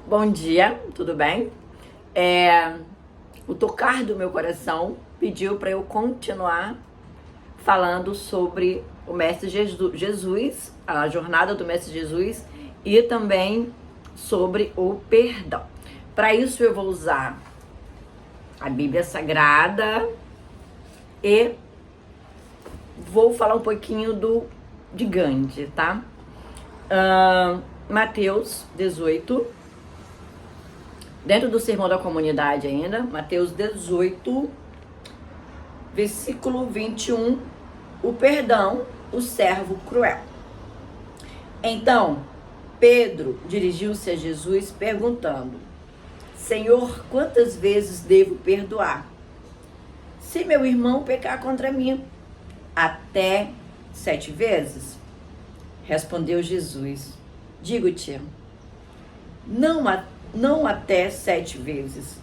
Bom dia, tudo bem? O tocar do meu coração pediu para eu continuar falando sobre o Mestre Jesus, a jornada do Mestre Jesus e também sobre o perdão. Para isso eu vou usar a Bíblia Sagrada e vou falar um pouquinho de Gandhi, tá? Mateus 18, dentro do Sermão da Comunidade ainda, Mateus 18, versículo 21, o perdão, o servo cruel. Então, Pedro dirigiu-se a Jesus perguntando: Senhor, quantas vezes devo perdoar? Se meu irmão pecar contra mim, até 7 vezes? Respondeu Jesus: digo-te, não até 7 vezes,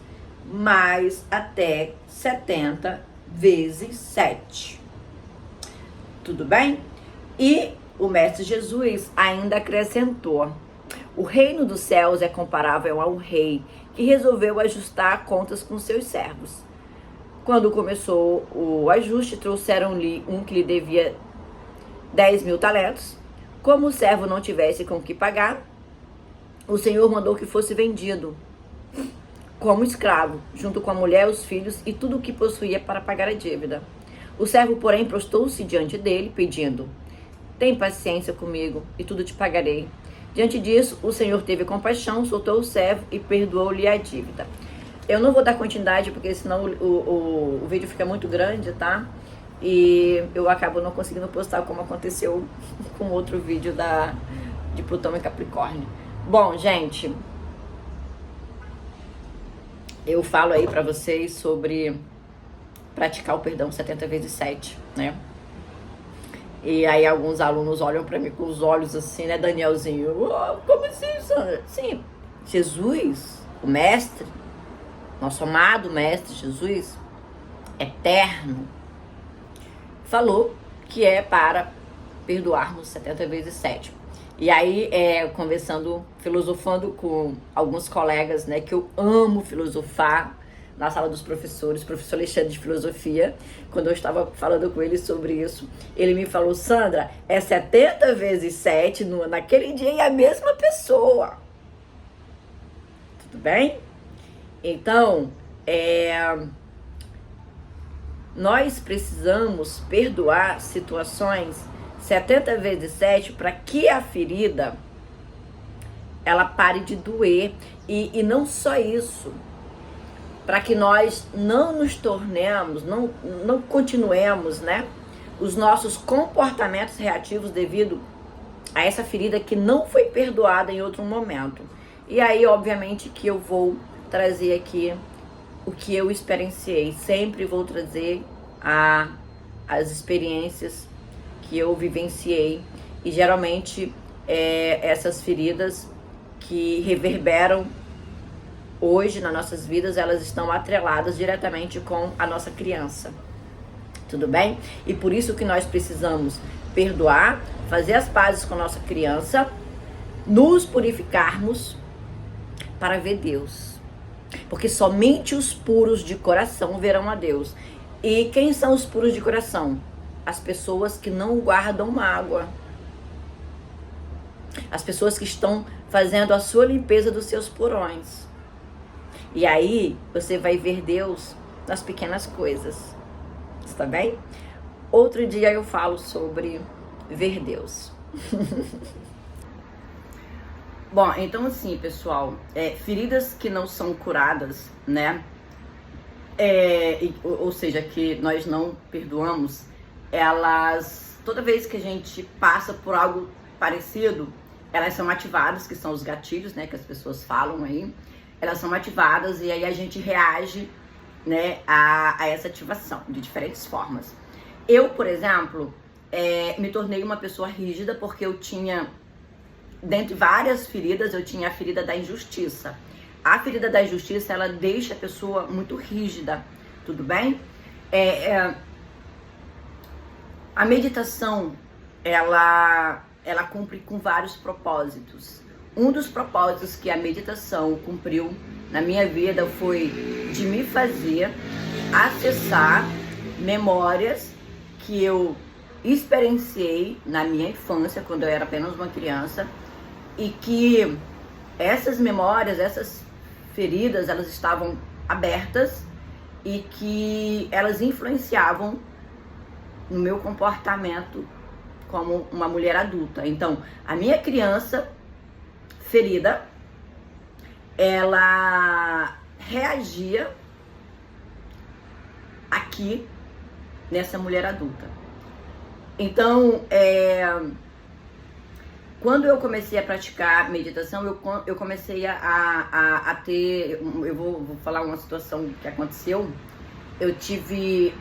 mas até 70 vezes 7. Tudo bem? E o Mestre Jesus ainda acrescentou: o reino dos céus é comparável a um rei que resolveu ajustar contas com seus servos. Quando começou o ajuste, trouxeram-lhe um que lhe devia 10.000 talentos. Como o servo não tivesse com o que pagar, o Senhor mandou que fosse vendido como escravo, junto com a mulher, os filhos e tudo o que possuía para pagar a dívida. O servo, porém, prostou-se diante dele, pedindo: tem paciência comigo e tudo te pagarei. Diante disso, o Senhor teve compaixão, soltou o servo e perdoou-lhe a dívida. Eu não vou dar continuidade, porque senão o vídeo fica muito grande, tá? E eu acabo não conseguindo postar, como aconteceu com outro vídeo de Plutão e Capricórnio. Bom, gente, eu falo aí pra vocês sobre praticar o perdão 70 vezes 7, né? E aí alguns alunos olham pra mim com os olhos assim, né, Danielzinho? Oh, como assim, Sandra? Sim, Jesus, o Mestre, nosso amado Mestre Jesus, eterno, falou que é para perdoarmos 70 vezes 7. E aí, conversando, filosofando com alguns colegas, né, que eu amo filosofar, na sala dos professores, professor Alexandre de Filosofia, quando eu estava falando com ele sobre isso, ele me falou: Sandra, é 70 vezes 7 naquele dia e a mesma pessoa. Tudo bem? Então, nós precisamos perdoar situações 70 vezes 7 para que a ferida ela pare de doer. E não só isso, para que nós não nos tornemos, não continuemos, né, os nossos comportamentos reativos devido a essa ferida que não foi perdoada em outro momento. E aí, obviamente, que eu vou trazer aqui o que eu experienciei. Sempre vou trazer as experiências que eu vivenciei. E geralmente, essas feridas que reverberam hoje nas nossas vidas, elas estão atreladas diretamente com a nossa criança. Tudo bem? E por isso que nós precisamos perdoar, fazer as pazes com a nossa criança, nos purificarmos para ver Deus. Porque somente os puros de coração verão a Deus. E quem são os puros de coração? As pessoas que não guardam mágoa. As pessoas que estão fazendo a sua limpeza dos seus porões. E aí, você vai ver Deus nas pequenas coisas. Está bem? Outro dia eu falo sobre ver Deus. Bom, então assim, pessoal, feridas que não são curadas, né? Ou seja, que nós não perdoamos, elas, toda vez que a gente passa por algo parecido, elas são ativadas, que são os gatilhos, né? Que as pessoas falam aí. Elas são ativadas e aí a gente reage, né, a essa ativação de diferentes formas. Eu, por exemplo, me tornei uma pessoa rígida porque eu tinha, dentre várias feridas, eu tinha a ferida da injustiça. A ferida da injustiça, ela deixa a pessoa muito rígida, tudo bem? A meditação, ela cumpre com vários propósitos. um dos propósitos que a meditação cumpriu na minha vida foi de me fazer acessar memórias que eu experienciei na minha infância, quando eu era apenas uma criança, e que essas memórias, essas feridas, elas estavam abertas e que elas influenciavam no meu comportamento como uma mulher adulta. Então, a minha criança ferida, ela reagia aqui nessa mulher adulta. Então, quando eu comecei a praticar meditação, eu comecei a ter, eu vou falar uma situação que aconteceu, eu tive,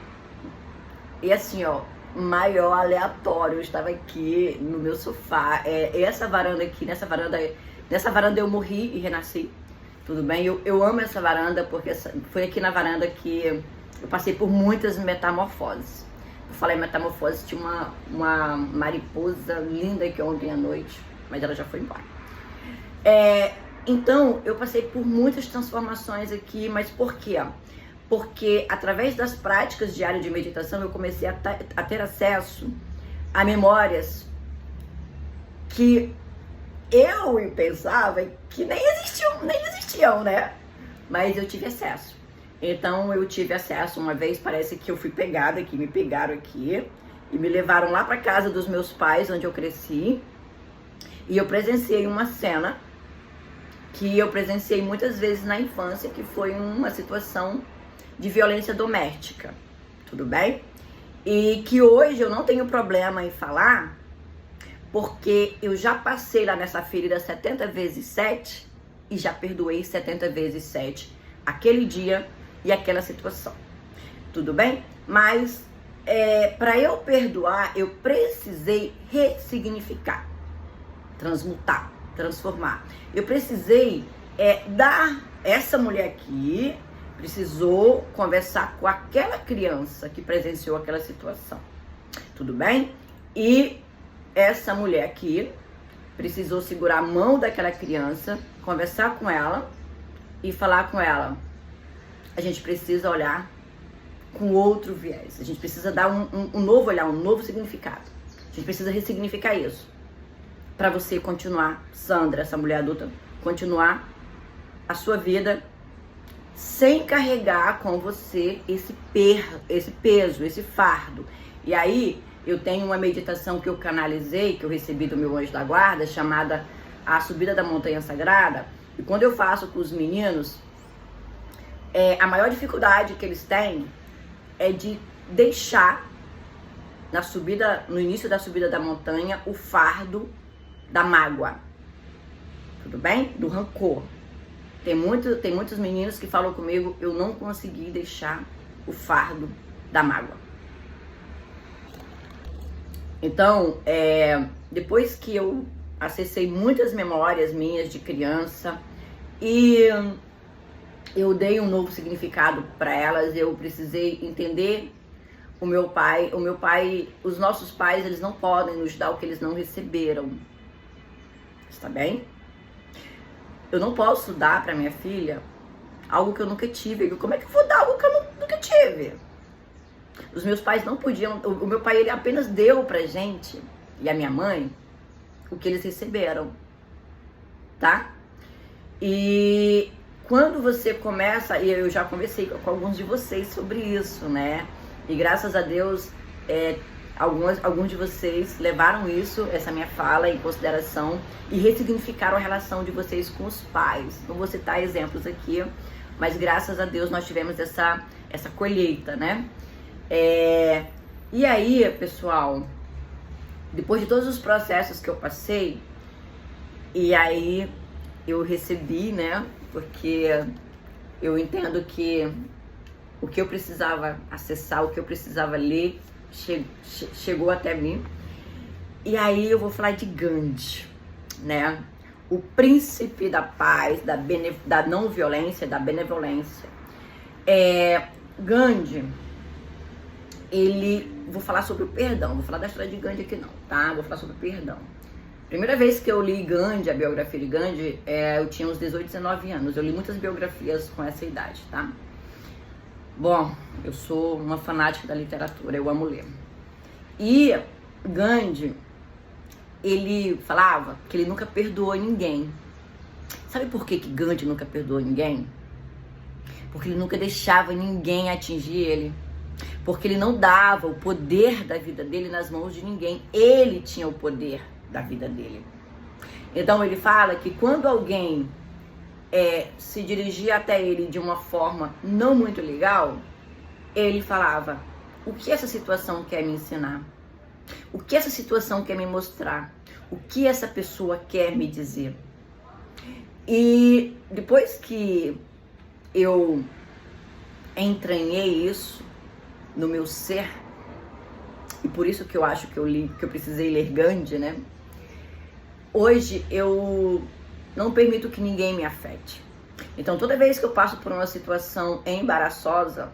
e assim, ó, maior aleatório, eu estava aqui no meu sofá, essa varanda aqui, nessa varanda eu morri e renasci, tudo bem? Eu amo essa varanda porque foi aqui na varanda que eu passei por muitas metamorfoses. Eu falei metamorfose, tinha uma mariposa linda aqui ontem à noite, mas ela já foi embora. Então, eu passei por muitas transformações aqui, mas por quê? Porque através das práticas diárias de meditação, eu comecei a ter acesso a memórias que eu pensava que nem existiam, né? Mas eu tive acesso. Então eu tive acesso uma vez, parece que eu fui pegada aqui, me pegaram aqui e me levaram lá para casa dos meus pais, onde eu cresci. E eu presenciei uma cena que eu presenciei muitas vezes na infância, que foi uma situação de violência doméstica, tudo bem? E que hoje eu não tenho problema em falar, porque eu já passei lá nessa ferida 70 vezes 7 e já perdoei 70 vezes 7 aquele dia e aquela situação, tudo bem? Mas para eu perdoar, eu precisei ressignificar, transmutar, transformar. Eu precisei dar, essa mulher aqui precisou conversar com aquela criança que presenciou aquela situação, tudo bem? E essa mulher aqui precisou segurar a mão daquela criança, conversar com ela e falar com ela: a gente precisa olhar com outro viés, a gente precisa dar um novo olhar, um novo significado. A gente precisa ressignificar isso para você continuar, Sandra, essa mulher adulta, continuar a sua vida sem carregar com você esse peso, esse fardo. E aí eu tenho uma meditação que eu canalizei, que eu recebi do meu anjo da guarda, chamada A Subida da Montanha Sagrada. E quando eu faço com os meninos, a maior dificuldade que eles têm é de deixar no início da subida da montanha, o fardo da mágoa, tudo bem? Do rancor. Tem muitos meninos que falam comigo: eu não consegui deixar o fardo da mágoa. Então, depois que eu acessei muitas memórias minhas de criança e eu dei um novo significado para elas, eu precisei entender o meu pai, os nossos pais, eles não podem nos dar o que eles não receberam. Está bem? Eu não posso dar para minha filha algo que eu nunca tive. Como é que eu vou dar algo que eu nunca tive? Os meus pais não podiam. O meu pai, ele apenas deu pra gente, e a minha mãe, o que eles receberam, tá? E quando você começa, e eu já conversei com alguns de vocês sobre isso, né? E graças a Deus, alguns de vocês levaram essa minha fala em consideração e ressignificaram a relação de vocês com os pais. Não vou citar exemplos aqui, mas graças a Deus nós tivemos essa colheita, né? E aí, pessoal, depois de todos os processos que eu passei, e aí eu recebi, né? Porque eu entendo que o que eu precisava acessar, o que eu precisava ler, chegou até mim. E aí eu vou falar de Gandhi, né? O príncipe da paz, da não violência, da benevolência. Gandhi, vou falar sobre o perdão, vou falar da história de Gandhi aqui não, tá? Vou falar sobre o perdão. Primeira vez que eu li Gandhi, a biografia de Gandhi, eu tinha uns 18, 19 anos. Eu li muitas biografias com essa idade, tá? Bom, eu sou uma fanática da literatura, eu amo ler. E Gandhi, ele falava que ele nunca perdoou ninguém. Sabe por que Gandhi nunca perdoou ninguém? Porque ele nunca deixava ninguém atingir ele. Porque ele não dava o poder da vida dele nas mãos de ninguém. Ele tinha o poder da vida dele. Então ele fala que quando alguém se dirigia até ele de uma forma não muito legal, ele falava: o que essa situação quer me ensinar? O que essa situação quer me mostrar? O que essa pessoa quer me dizer? E depois que eu entranhei isso no meu ser, e por isso que eu acho que eu precisei ler Gandhi, né? Hoje eu não permito que ninguém me afete. Então toda vez que eu passo por uma situação embaraçosa,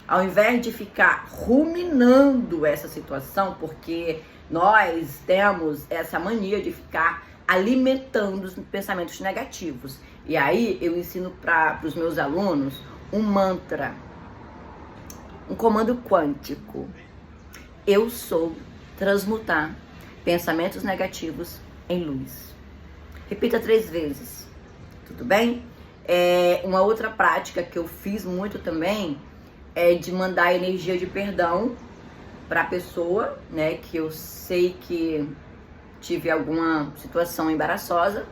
ao invés de ficar ruminando essa situação, porque nós temos essa mania de ficar alimentando os pensamentos negativos. E aí eu ensino para os meus alunos um mantra, um comando quântico. Eu sou transmutar pensamentos negativos em luz. Repita 3 vezes, tudo bem? Uma outra prática que eu fiz muito também é de mandar energia de perdão para a pessoa, né, que eu sei que tive alguma situação embaraçosa.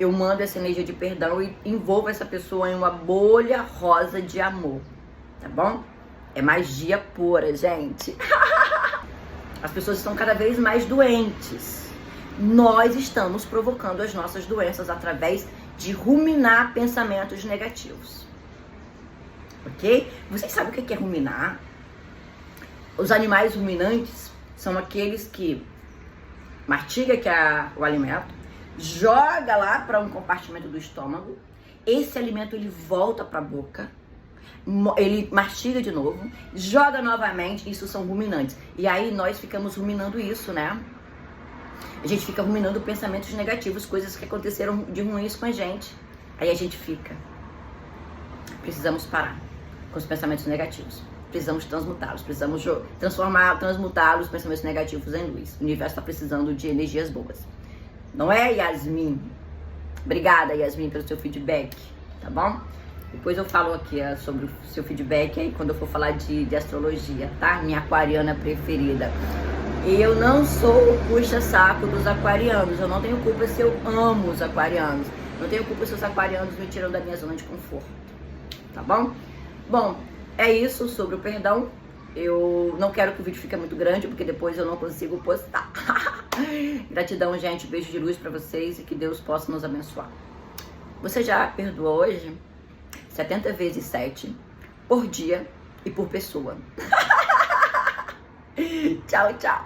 Eu mando essa energia de perdão e envolvo essa pessoa em uma bolha rosa de amor, tá bom? É magia pura, gente. As pessoas estão cada vez mais doentes. Nós estamos provocando as nossas doenças através de ruminar pensamentos negativos. Ok? Vocês sabem o que é ruminar? Os animais ruminantes são aqueles que mastiga o alimento, joga lá para um compartimento do estômago, esse alimento ele volta para a boca, ele mastiga de novo, joga novamente, isso são ruminantes. E aí nós ficamos ruminando isso, né? A gente fica ruminando pensamentos negativos, coisas que aconteceram de ruins com a gente. Aí a gente fica. Precisamos parar com os pensamentos negativos. Precisamos transmutá-los, precisamos transmutá-los, pensamentos negativos em luz. O universo está precisando de energias boas. Não é, Yasmin? Obrigada, Yasmin, pelo seu feedback, tá bom? Depois eu falo aqui sobre o seu feedback aí quando eu for falar de astrologia, tá? Minha aquariana preferida. Eu não sou o puxa-saco dos aquarianos. Eu não tenho culpa se eu amo os aquarianos. Não tenho culpa se os aquarianos me tiram da minha zona de conforto, tá bom? Bom, é isso sobre o perdão. Eu não quero que o vídeo fique muito grande, porque depois eu não consigo postar. Gratidão, gente. Beijo de luz pra vocês e que Deus possa nos abençoar. Você já perdoou hoje? 70 vezes 7 por dia e por pessoa. Tchau, tchau.